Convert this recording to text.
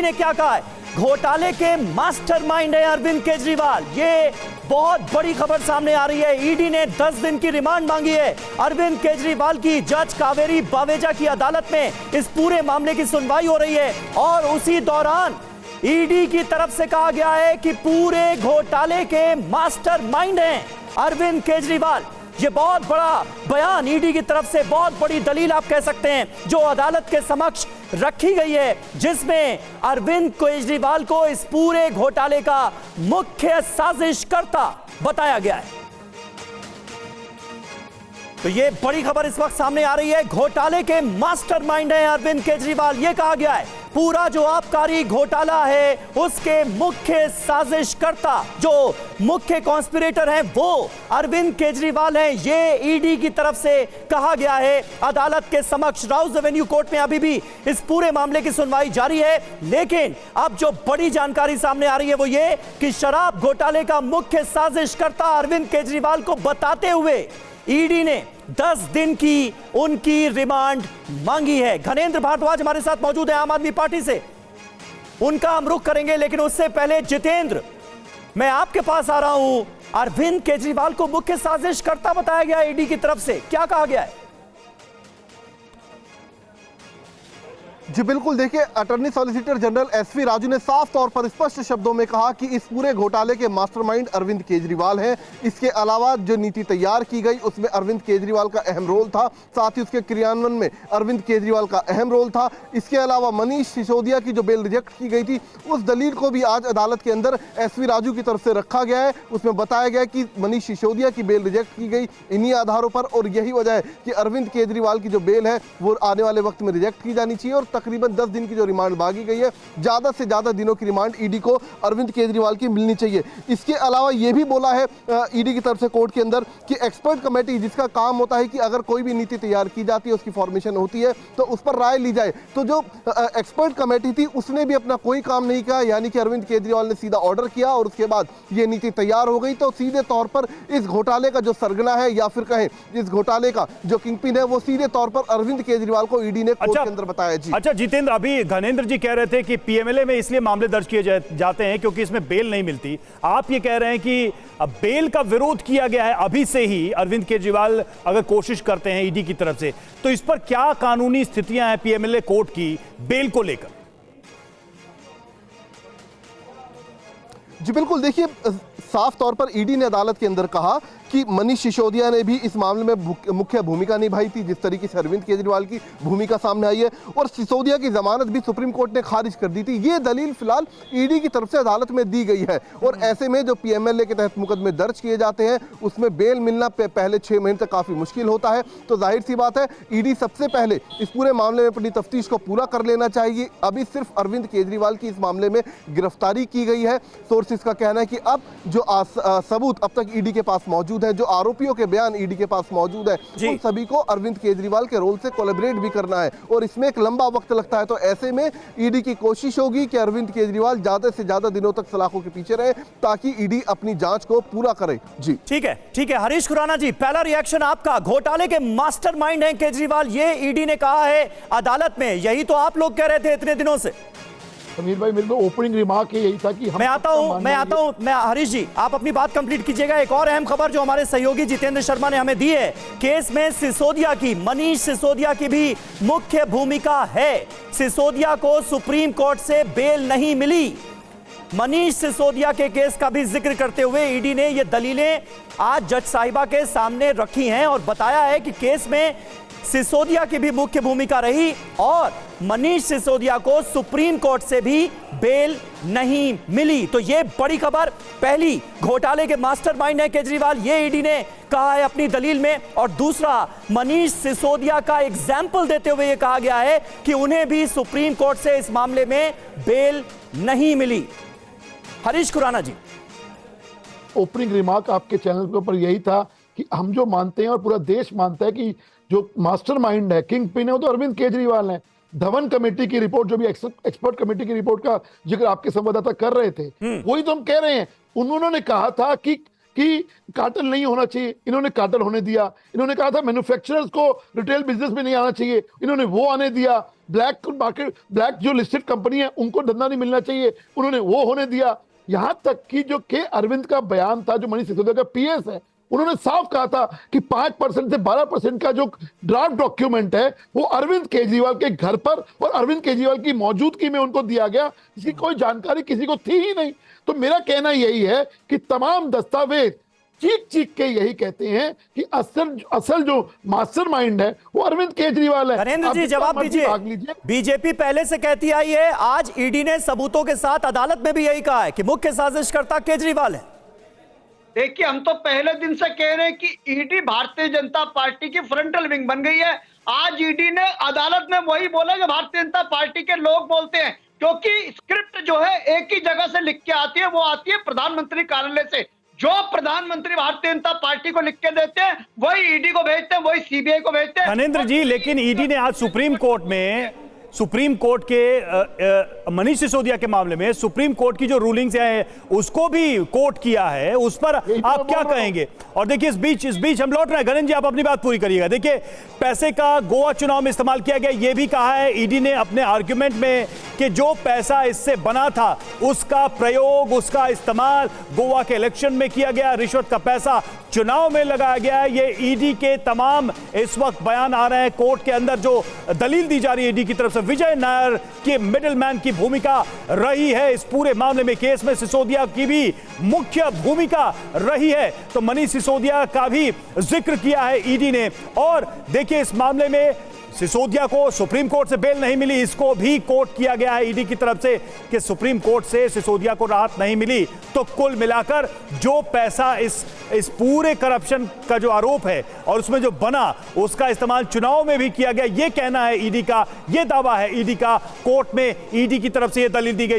ED ने क्या कहा है? घोटाले के मास्टरमाइंड है अरविंद केजरीवाल। ये बहुत बड़ी खबर सामने आ रही है। ईडी ने 10 दिन की रिमांड मांगी है अरविंद केजरीवाल की। जज कावेरी बावेजा की अदालत में इस पूरे मामले की सुनवाई हो रही है और उसी दौरान ईडी की तरफ से कहा गया है कि पूरे घोटाले के मास्टरमाइंड हैं अरविंद केजरीवाल। ये बहुत बड़ा बयान ईडी की तरफ से, बहुत बड़ी दलील आप कह सकते हैं जो अदालत के समक्ष रखी गई है, जिसमें अरविंद केजरीवाल को इस पूरे घोटाले का मुख्य साजिशकर्ता बताया गया है। तो ये बड़ी खबर इस वक्त सामने आ रही है। घोटाले के मास्टरमाइंड हैं अरविंद केजरीवाल। ये कहा गया है पूरा जो आबकारी घोटाला है उसके मुख्य साजिशकर्ता, जो मुख्य कॉन्स्पिरेटर हैं, वो अरविंद केजरीवाल हैं। ये ईडी की तरफ से कहा गया है अदालत के समक्ष। राउज एवेन्यू कोर्ट में अभी भी इस पूरे मामले की सुनवाई जारी है, लेकिन अब जो बड़ी जानकारी सामने आ रही है वो ये कि शराब घोटाले का मुख्य साजिशकर्ता अरविंद केजरीवाल को बताते हुए ईडी ने 10 दिन की उनकी रिमांड मांगी है। घनेंद्र भारद्वाज हमारे साथ मौजूद है आम आदमी पार्टी से, उनका हम रुख करेंगे, लेकिन उससे पहले जितेंद्र, मैं आपके पास आ रहा हूं। अरविंद केजरीवाल को मुख्य साजिशकर्ता बताया गया ईडी की तरफ से, क्या कहा गया है? जी बिल्कुल, देखिए attorney solicitor general SV Raju ने साफ तौर पर स्पष्ट शब्दों में कहा कि इस पूरे घोटाले के मास्टरमाइंड अरविंद केजरीवाल हैं। इसके अलावा जो नीति तैयार की गई उसमें अरविंद केजरीवाल का अहम रोल था, साथ ही उसके क्रियान्वयन में अरविंद केजरीवाल का अहम रोल था। इसके अलावा मनीष सिसोदिया की जो बेल रिजेक्ट की गई थी उस दलील को भी आज अदालत के अंदर एसवी राजू की तरफ से रखा गया है। उसमें बताया गया कि मनीष सिसोदिया की बेल रिजेक्ट की गई इन्हीं आधारों पर, और यही वजह है कि अरविंद केजरीवाल की जो बेल है वो आने वाले वक्त में रिजेक्ट की जानी चाहिए और तकरीबन 10 दिन की जो रिमांड मांगी गई है, ज्यादा से ज्यादा दिनों की रिमांड ईडी को अरविंद केजरीवाल की मिलनी चाहिए। इसके अलावा यह भी बोला है ईडी की तरफ से कोर्ट के अंदर कि एक्सपर्ट कमेटी जिसका काम होता है कि अगर कोई भी नीति तैयार की जाती है, उसकी फॉर्मेशन होती है तो उस पर राय ली जाए, तो जो एक्सपर्ट कमेटी थी उसने भी अपना कोई काम नहीं किया, यानी कि अरविंद केजरीवाल ने सीधा ऑर्डर किया और उसके बाद यह नीति तैयार हो गई। तो सीधे तौर पर इस घोटाले का जो सरगना है या फिर कहें इस घोटाले का जो किंगपिन है वो सीधे तौर पर अरविंद केजरीवाल को ईडी ने कोर्ट के अंदर बताया। जी अच्छा जितेंद्र, अभी घनेंद्र जी कह रहे थे कि पीएमएलए में इसलिए मामले दर्ज किए जाते हैं क्योंकि इसमें बेल नहीं मिलती। आप ये कह रहे हैं कि बेल का विरोध किया गया है अभी से ही। अरविंद केजरीवाल अगर कोशिश करते हैं ईडी की तरफ से, तो इस पर क्या कानूनी स्थितियां हैं पीएमएलए कोर्ट की बेल को लेकर? जी बिल्कुल, देखिए साफ तौर पर ईडी ने अदालत के अंदर कहा कि मनीष सिसोदिया ने भी इस मामले में मुख्य भूमिका निभाई थी, जिस तरीके से अरविंद केजरीवाल की भूमिका सामने आई है, और सिसोदिया की जमानत भी सुप्रीम कोर्ट ने खारिज कर दी थी। ये दलील फिलहाल ईडी की तरफ से अदालत में दी गई है और ऐसे में जो पीएमएलए के तहत मुकदमे दर्ज किए जाते हैं उसमें बेल मिलना पहले 6 महीने तक काफी मुश्किल होता है। तो जाहिर सी बात है ईडी सबसे पहले इस पूरे मामले में अपनी तफ्तीश को पूरा कर लेना चाहिए। अभी सिर्फ अरविंद केजरीवाल की इस मामले में गिरफ्तारी की गई है। सोर्सेज का कहना है कि अब जो सबूत अब तक ईडी के पास मौजूद है, जो आरोपियों के बयान ईडी के पास मौजूद है, उन सभी को अरविंद केजरीवाल के रोल से कोलैबोरेट भी करना है और इसमें एक लंबा वक्त लगता है। तो ऐसे में ईडी की कोशिश होगी कि अरविंद केजरीवाल ज्यादा से ज्यादा दिनों तक सलाखों के पीछे रहे ताकि ईडी अपनी जांच को पूरा करे। जी ठीक है। हरीश खुराना जी, पहला रिएक्शन आपका। घोटाले के मास्टरमाइंड हैं केजरीवाल, ये ईडी ने कहा है अदालत में, यही तो आप लोग कह रहे थे इतने दिनों से। समीर भाई, मेरे को ओपनिंग रिमार्क यही था कि मैं आता हूं। हरीश जी आप अपनी बात कंप्लीट कीजिएगा। एक और अहम खबर जो हमारे सहयोगी जितेंद्र शर्मा ने हमें दी है, केस में सिसोदिया की, मनीष सिसोदिया की भी मुख्य भूमिका है। सिसोदिया को सुप्रीम कोर्ट से बेल नहीं मिली। मनीष सिसोदिया के केस का भी जिक्र करते हुए ईडी ने ये दलीलें आज जज साहिबा के सामने रखी हैं और बताया है कि केस में सिसोदिया की भी मुख्य भूमिका रही और मनीष सिसोदिया को सुप्रीम कोर्ट से भी बेल नहीं मिली। तो ये बड़ी खबर, पहली घोटाले के मास्टरमाइंड है केजरीवाल, ये ईडी ने कहा है अपनी दलील में, और दूसरा मनीष सिसोदिया का एग्जाम्पल देते हुए यह कहा गया है कि उन्हें भी सुप्रीम कोर्ट से इस मामले में बेल नहीं मिली। हरीश खुराना जी, ओपनिंग रिमार्क आपके चैनल के ऊपर यही था कि हम जो मानते हैं और पूरा देश मानता है कि जो मास्टरमाइंड है, किंग पिन है, वो तो अरविंद केजरीवाल है। धवन कमेटी की रिपोर्ट, जो भी एक्सपर्ट कमेटी की रिपोर्ट का जिक्र आपके संवाददाता कर रहे थे, वही तो हम कह रहे हैं। उन्होंने कहा था कि कि कार्टेल नहीं होना चाहिए, इन्होंने कार्टेल होने दिया। इन्होंने कहा था मैन्युफैक्चरर्स को रिटेल बिजनेस में नहीं आना चाहिए, इन्होंने वो आने दिया। ब्लैक मार्केट, ब्लैक जो लिस्टेड कंपनी है उनको धंधा नहीं मिलना चाहिए, उन्होंने वो होने दिया। यहां तक कि जो के अरविंद का बयान था, जो मनीष सिसोदिया का पीएस है, उन्होंने साफ कहा था कि 5% से 12% का जो ड्राफ्ट डॉक्यूमेंट है वो अरविंद केजरीवाल के घर पर और अरविंद केजरीवाल की मौजूदगी में उनको दिया गया, इसकी कोई जानकारी किसी को थी ही नहीं। तो मेरा कहना यही है कि तमाम दस्तावेज चीख चीख के यही कहते हैं कि असल जो मास्टरमाइंड है वो अरविंद केजरीवाल है। नरेंद्र जी जवाब दीजिए। बीजेपी पहले से कहती आई है, आज ईडी ने सबूतों के साथ अदालत में भी यही कहा है कि मुख्य साजिशकर्ता केजरीवाल है। देखिए, हम तो पहले दिन से कह रहे हैं कि ईडी भारतीय जनता पार्टी की फ्रंटल विंग बन गई है। आज ईडी ने अदालत में वही बोला जो भारतीय जनता पार्टी के लोग बोलते हैं, क्योंकि स्क्रिप्ट जो है एक ही जगह से लिख के आती है, वो आती है प्रधानमंत्री कार्यालय से। जो प्रधानमंत्री भारतीय जनता पार्टी को लिख के देते हैं वही ईडी को भेजते हैं, वही सीबीआई को भेजते हैं। नरेंद्र जी, लेकिन ईडी ने आज सुप्रीम कोर्ट के मनीष सिसोदिया के मामले में सुप्रीम कोर्ट की जो रूलिंग्स है उसको भी कोर्ट किया है, उस पर आप क्या कहेंगे? और देखिए, इस बीच हम लौट रहे हैं। गगन जी, आप अपनी बात पूरी करिएगा। देखिए, पैसे का गोवा चुनाव में इस्तेमाल किया गया, यह भी कहा है ईडी ने अपने आर्ग्यूमेंट में कि जो पैसा इससे बना था उसका प्रयोग, उसका इस्तेमाल गोवा के इलेक्शन में किया गया, रिश्वत का पैसा चुनाव में लगाया गया है। ये ईडी के तमाम इस वक्त बयान आ रहे हैं। कोर्ट के अंदर जो दलील दी जा रही है ईडी की तरफ से, विजय नायर के मिडलमैन की भूमिका रही है इस पूरे मामले में। केस में सिसोदिया की भी मुख्य भूमिका रही है, तो मनीष सिसोदिया का भी जिक्र किया है ईडी ने। और देखिए, इस मामले में सिसोदिया को सुप्रीम कोर्ट से बेल नहीं मिली, इसको भी कोट किया गया है ईडी की तरफ से कि सुप्रीम कोर्ट से सिसोदिया को राहत नहीं मिली। तो कुल मिलाकर जो पैसा इस पूरे करप्शन का जो आरोप है और उसमें जो बना, उसका इस्तेमाल चुनाव में भी किया गया, ये कहना है ईडी का, ये दावा है ईडी का। कोर्ट में ईडी की तरफ से ये दलील दी गई।